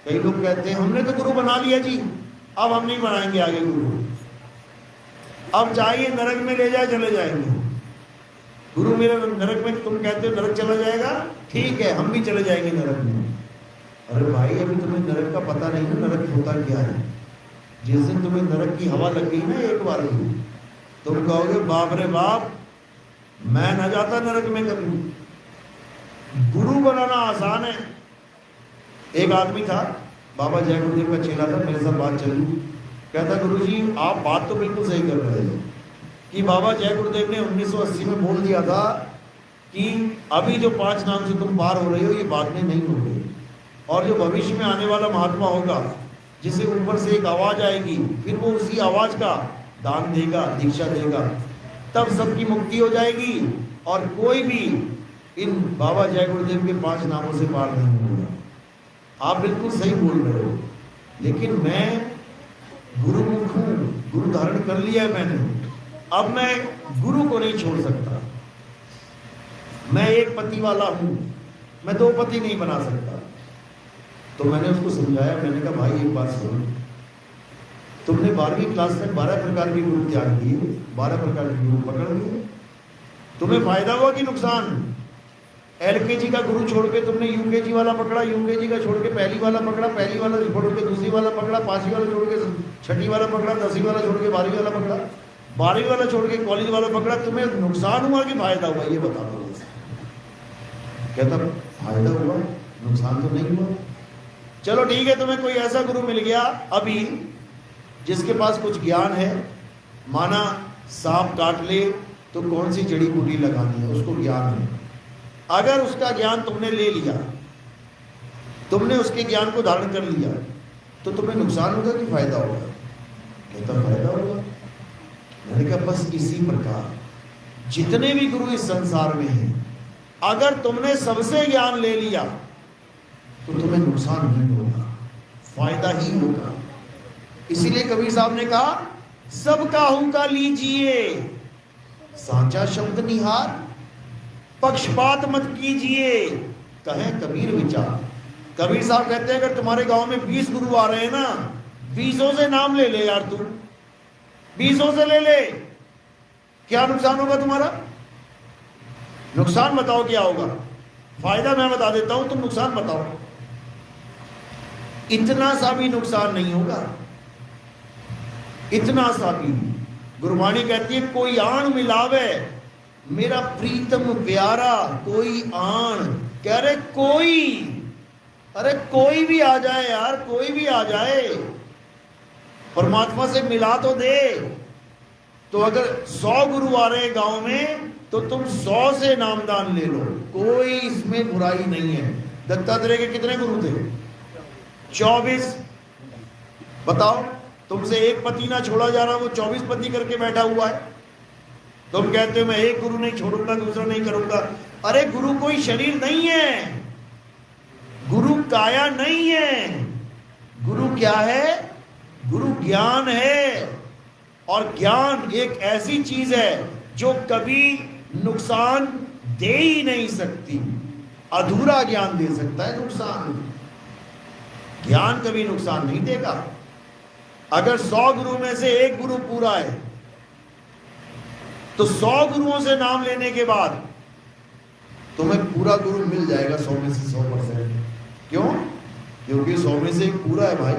कई लोग कहते हैं हमने तो गुरु बना लिया जी, अब हम नहीं बनाएंगे आगे गुरु, अब चाहिए नरक में ले जाए चले जाएंगे। गुरु मेरा नरक में, तुम कहते हो नरक चला जाएगा, ठीक है हम भी चले जाएंगे नरक में। अरे भाई अभी तुम्हें नरक का पता नहीं ना, नरक होता क्या है। जिस दिन तुम्हें नरक की हवा लग गई ना एक बार भी, तुम कहोगे बाप रे बाप मैं न जाता नरक में कभी। गुरु बनाना आसान है। एक आदमी था, बाबा जय गुरुदेव का चेला था, मेरे साथ बात चली, कहता गुरुजी आप बात तो बिल्कुल सही कर रहे हो कि बाबा जय गुरुदेव ने 1980 में बोल दिया था कि अभी जो 5 नाम से तुम पार हो रहे हो ये बाद में नहीं होंगे, और जो भविष्य में आने वाला महात्मा होगा जिसे ऊपर से एक आवाज आएगी, फिर वो उसी आवाज का दान देगा, दीक्षा देगा, तब सबकी मुक्ति हो जाएगी और कोई भी इन बाबा जय गुरुदेव के 5 नामों से पार नहीं होगा। आप बिल्कुल सही बोल रहे हो, लेकिन मैं गुरुमुख हूं, गुरु धारण कर लिया है मैंने, अब मैं गुरु को नहीं छोड़ सकता। मैं एक पति वाला हूं, मैं 2 पति नहीं बना सकता। तो मैंने उसको समझाया, मैंने कहा भाई एक बात सुनो, तुमने 12वीं क्लास तक 12 प्रकार के गुरु त्याग दिए, 12 प्रकार के गुरु पकड़ लिए, तुम्हें फायदा हुआ कि नुकसान? LKG का गुरु छोड़ के तुमने UKG वाला पकड़ा, UKG का छोड़ के पहली वाला पकड़ा, पहली वाला छोड़ के दूसरी वाला पकड़ा, 5वीं वाला छोड़ के 6ठी वाला पकड़ा, 10वीं वाला छोड़ के 12वीं वाला पकड़ा, 12वीं वाला छोड़ के कॉलेज वाला पकड़ा, तुम्हें नुकसान हुआ कि फायदा हुआ ये बता दो। कहता फायदा हुआ, नुकसान तो नहीं हुआ। चलो ठीक है, तुम्हें कोई ऐसा गुरु मिल गया अभी जिसके पास कुछ ज्ञान है, माना सांप काट ले तो कौन सी जड़ी बूटी लगानी है, उसको ज्ञान है। अगर उसका ज्ञान तुमने ले लिया, तुमने उसके ज्ञान को धारण कर लिया, तो तुम्हें नुकसान होगा कि फायदा होगा? कहता फायदा होगा। मैंने कहा बस इसी प्रकार जितने भी गुरु इस संसार में हैं, अगर तुमने सबसे ज्ञान ले लिया तो तुम्हें नुकसान नहीं होगा, फायदा ही होगा। इसीलिए कबीर साहब ने कहा सबका हुक्का लीजिए, सांचा शब्द निहार, पक्षपात मत कीजिए, कहे कबीर विचार। कबीर साहब कहते हैं अगर तुम्हारे गांव में 20 गुरु आ रहे हैं ना, 20 से नाम ले ले यार, तू 20 से ले ले, क्या नुकसान होगा तुम्हारा? नुकसान बताओ क्या होगा, फायदा मैं बता देता हूं, तुम नुकसान बताओ। इतना सा भी नुकसान नहीं होगा, इतना सा भी। गुरबाणी कहती है कोई आण मिलावे मेरा प्रीतम प्यारा, कोई आण, कह रहे कोई, अरे कोई भी आ जाए यार, कोई भी आ जाए, परमात्मा से मिला तो दे। तो अगर 100 गुरु आ रहे गांव में तो तुम 100 से नामदान ले लो, कोई इसमें बुराई नहीं है। दत्तात्रेय के कितने गुरु थे? 24। बताओ, तुमसे एक पति ना छोड़ा जा रहा, वो 24 पति करके बैठा हुआ है। तुम कहते हो मैं एक गुरु नहीं छोड़ूंगा, दूसरा नहीं करूंगा। अरे गुरु कोई शरीर नहीं है, गुरु काया नहीं है, गुरु क्या है? गुरु ज्ञान है, और ज्ञान एक ऐसी चीज है जो कभी नुकसान दे ही नहीं सकती। अधूरा ज्ञान दे सकता है नुकसान, ज्ञान कभी नुकसान नहीं देगा। अगर 100 गुरु में से एक गुरु पूरा है तो 100 गुरुओं से नाम लेने के बाद तुम्हें पूरा गुरु मिल जाएगा 100 में से 100%। क्यों? क्योंकि 100 में से एक पूरा है भाई,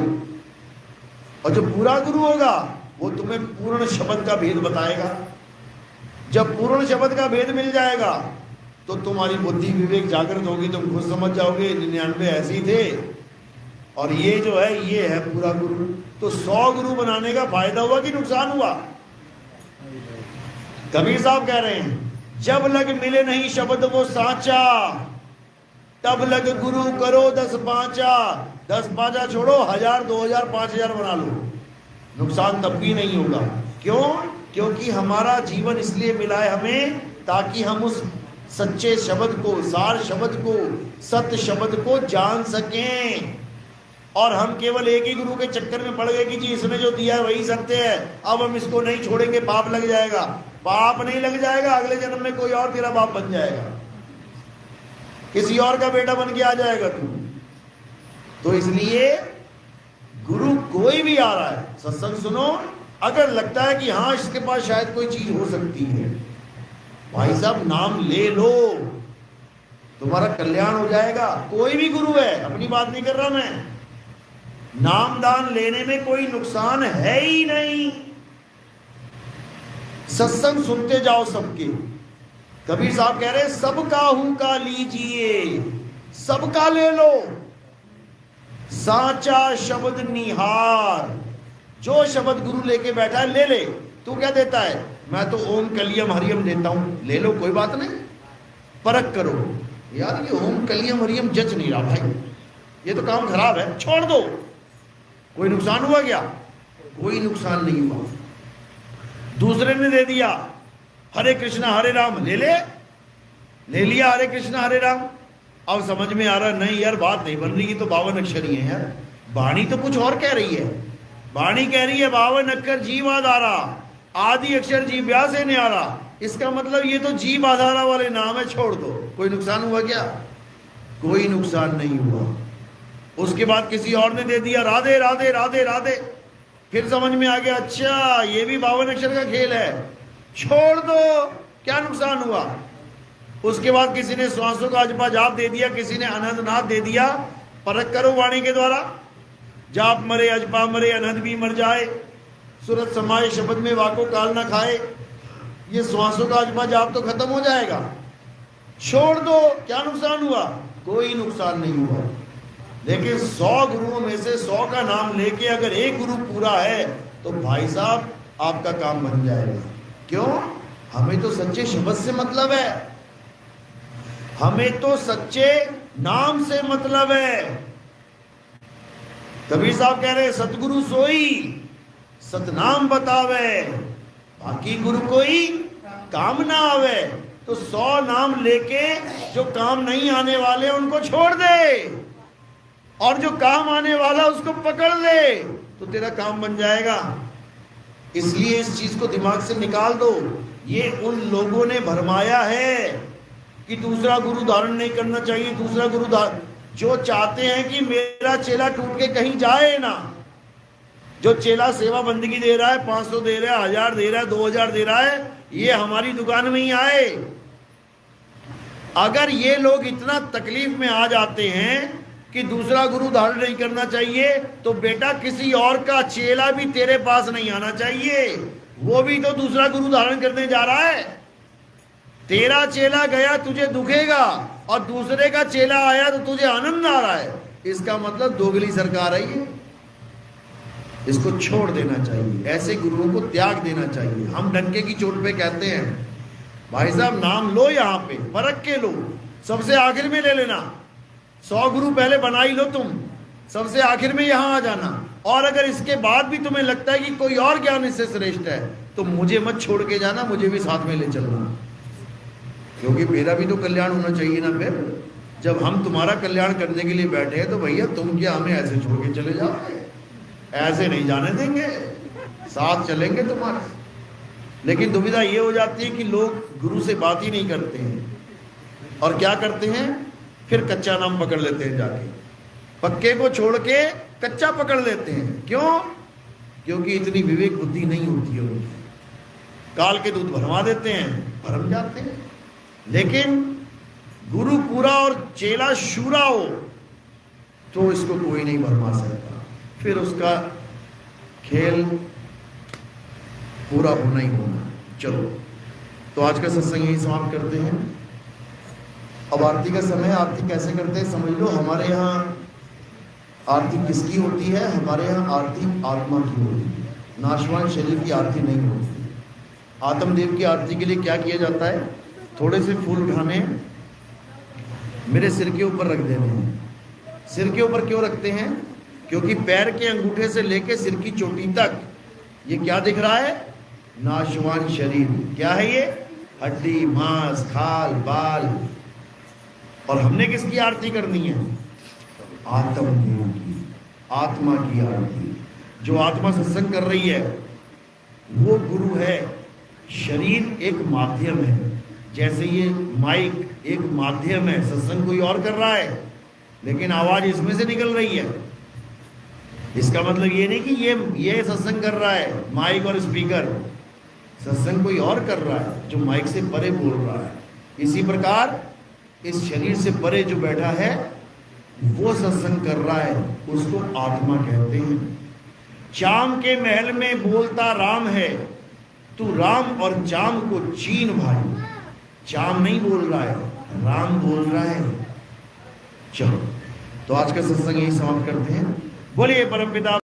और जो पूरा गुरु होगा वो तुम्हें पूर्ण शब्द का भेद बताएगा। जब पूर्ण शब्द का भेद मिल जाएगा तो तुम्हारी बुद्धि विवेक जागृत होगी, तुम खुद समझ जाओगे 99 ऐसे ही थे और ये जो है ये है पूरा गुरु। तो 100 गुरु बनाने का फायदा हुआ कि नुकसान हुआ? कबीर साहब कह रहे हैं जब लग मिले नहीं शब्द वो साचा, तब लग गुरु करो 10 पांचा। 10 पांचा छोड़ो, 1000 2000 5000 बना लो, नुकसान तब भी नहीं होगा। क्यों? क्योंकि हमारा जीवन इसलिए मिला है हमें ताकि हम उस सच्चे शब्द को, सार शब्द को, सत्य शब्द को जान सकें। और हम केवल एक ही गुरु के चक्कर में पड़ गए कि जी इसने जो दिया है वही सत्य है, अब हम इसको नहीं छोड़ेंगे, पाप लग जाएगा। पाप नहीं लग जाएगा, अगले जन्म में कोई और तेरा बाप बन जाएगा, किसी और का बेटा बन के आ जाएगा तू। तो इसलिए गुरु कोई भी आ रहा है, सत्संग सुनो। अगर लगता है कि हाँ इसके पास शायद कोई चीज हो सकती है, भाई साहब नाम ले लो, तुम्हारा कल्याण हो जाएगा। कोई भी गुरु है, अपनी बात नहीं कर रहा मैं, नाम दान लेने में कोई नुकसान है ही नहीं। सत्संग सुनते जाओ सबके। कबीर साहब कह रहे सबका हूं का लीजिए, सबका ले लो, साचा शब्द निहार। जो शब्द गुरु लेके बैठा है ले ले। तू क्या देता है? मैं तो ओम कलियम हरियम देता हूं, ले लो, कोई बात नहीं। परख करो, यार ये ओम कलियम हरियम जच नहीं रहा भाई, ये तो काम खराब है, छोड़ दो। कोई नुकसान हुआ क्या? कोई नुकसान नहीं हुआ। दूसरे ने दे दिया हरे कृष्णा हरे राम, ले लिया हरे कृष्णा हरे राम। अब समझ में आ रहा नहीं यार बात नहीं बन रही, ये तो 52 अक्षर ही है यार। वाणी तो कुछ और कह रही है। वाणी कह रही है 52 अक्षर जीव आधारा, आदि अक्षर जीव व्यास है न्यारा। इसका मतलब ये तो जीव आधारा वाले नाम है, छोड़ दो। कोई नुकसान हुआ क्या? कोई नुकसान नहीं हुआ। उसके बाद किसी और ने दे दिया राधे राधे राधे राधे, फिर समझ में आ गया अच्छा ये भी 52 अक्षर का खेल है, छोड़ दो, क्या नुकसान हुआ। उसके बाद किसी ने श्वासों का अजपा जाप दे दिया, किसी ने अनंतनाथ दे दिया। परख करो वाणी के द्वारा, जाप मरे अजपा मरे अनंत भी मर जाए, सूरत समाये शब्द में वाको काल ना खाए। ये श्वासों का अजपा जाप तो खत्म हो जाएगा, छोड़ दो, क्या नुकसान हुआ? कोई नुकसान नहीं हुआ। लेकिन 100 गुरुओं में से 100 का नाम लेके अगर एक गुरु पूरा है तो भाई साहब आपका काम बन जाएगा। क्यों? हमें तो सच्चे शब्द से मतलब है, हमें तो सच्चे नाम से मतलब है। कबीर साहब कह रहे सतगुरु सोई सतनाम बतावे, बाकी गुरु कोई काम ना आवे। तो 100 नाम लेके जो काम नहीं आने वाले उनको छोड़ दे, और जो काम आने वाला उसको पकड़ ले, तो तेरा काम बन जाएगा। इसलिए इस चीज को दिमाग से निकाल दो। ये उन लोगों ने भरमाया है कि दूसरा गुरु धारण नहीं करना चाहिए, दूसरा गुरु धारण, जो चाहते हैं कि मेरा चेला टूट के कहीं जाए ना। जो चेला सेवा बंदगी दे रहा है, 500 दे रहा है, 1000 दे रहा है, 2000 दे रहा है, ये हमारी दुकान में ही आए। अगर ये लोग इतना तकलीफ में आ जाते हैं कि दूसरा गुरु धारण नहीं करना चाहिए, तो बेटा किसी और का चेला भी तेरे पास नहीं आना चाहिए, वो भी तो दूसरा गुरु धारण करने जा रहा है। तेरा चेला गया तुझे दुखेगा, और दूसरे का चेला आया तो तुझे आनंद आ रहा है। इसका मतलब दोगली सरकार है ये। इसको छोड़ देना चाहिए, ऐसे गुरुओं को त्याग देना चाहिए। हम डंके की चोट पे कहते हैं भाई साहब नाम लो, यहाँ पे परख के लो, सबसे आखिर में ले लेना। 100 गुरु पहले बना ही लो तुम, सबसे आखिर में यहां आ जाना। और अगर इसके बाद भी तुम्हें लगता है कि कोई और ज्ञान इससे श्रेष्ठ है, तो मुझे मत छोड़ के जाना, मुझे भी साथ में ले चलना, क्योंकि मेरा भी तो कल्याण होना चाहिए ना। फिर जब हम तुम्हारा कल्याण करने के लिए बैठे हैं तो भैया तुम क्या हमें ऐसे छोड़ के चले जाओगे? ऐसे नहीं जाने देंगे, साथ चलेंगे तुम्हारे। लेकिन दुविधा ये हो जाती है कि लोग गुरु से बात ही नहीं करते हैं, और क्या करते हैं, फिर कच्चा नाम पकड़ लेते हैं, जाके पक्के को छोड़ के कच्चा पकड़ लेते हैं। क्यों? क्योंकि इतनी विवेक बुद्धि नहीं होती है उनकी। काल के दूध भरमा देते हैं, भरम जाते हैं। लेकिन गुरु पूरा और चेला शूरा हो तो इसको कोई नहीं भरमा सकता, फिर उसका खेल पूरा होना ही होना। चलो, तो आज का सत्संग यही समाप्त करते हैं। अब आरती का समय। आरती कैसे करते हैं समझ लो। हमारे यहाँ आरती किसकी होती है? हमारे यहाँ आरती आत्मा की होती है, नाशवान शरीर की आरती नहीं होती। आत्मदेव की आरती के लिए क्या किया जाता है? थोड़े से फूल उठाने, मेरे सिर के ऊपर रख देने हैं। सिर के ऊपर क्यों रखते हैं? क्योंकि पैर के अंगूठे से लेके सिर की चोटी तक ये क्या दिख रहा है? नाशवान शरीर। क्या है ये? हड्डी, मांस, खाल, बाल। और हमने किसकी आरती करनी है? आत्मदेव की, आत्मा की आरती। जो आत्मा सत्संग कर रही है वो गुरु है। शरीर एक माध्यम है, जैसे ये माइक एक माध्यम है, सत्संग कोई और कर रहा है। लेकिन आवाज इसमें से निकल रही है। इसका मतलब ये नहीं कि ये सत्संग कर रहा है माइक और स्पीकर, सत्संग कोई और कर रहा है जो माइक से परे बोल रहा है। इसी प्रकार इस शरीर से परे जो बैठा है वो सत्संग कर रहा है, उसको आत्मा कहते हैं। चाम के महल में बोलता राम है, तू राम और चाम को चीन भाई। चाम नहीं बोल रहा है, राम बोल रहा है। चलो, तो आज का सत्संग यही समाप्त करते हैं। बोलिए परमपिता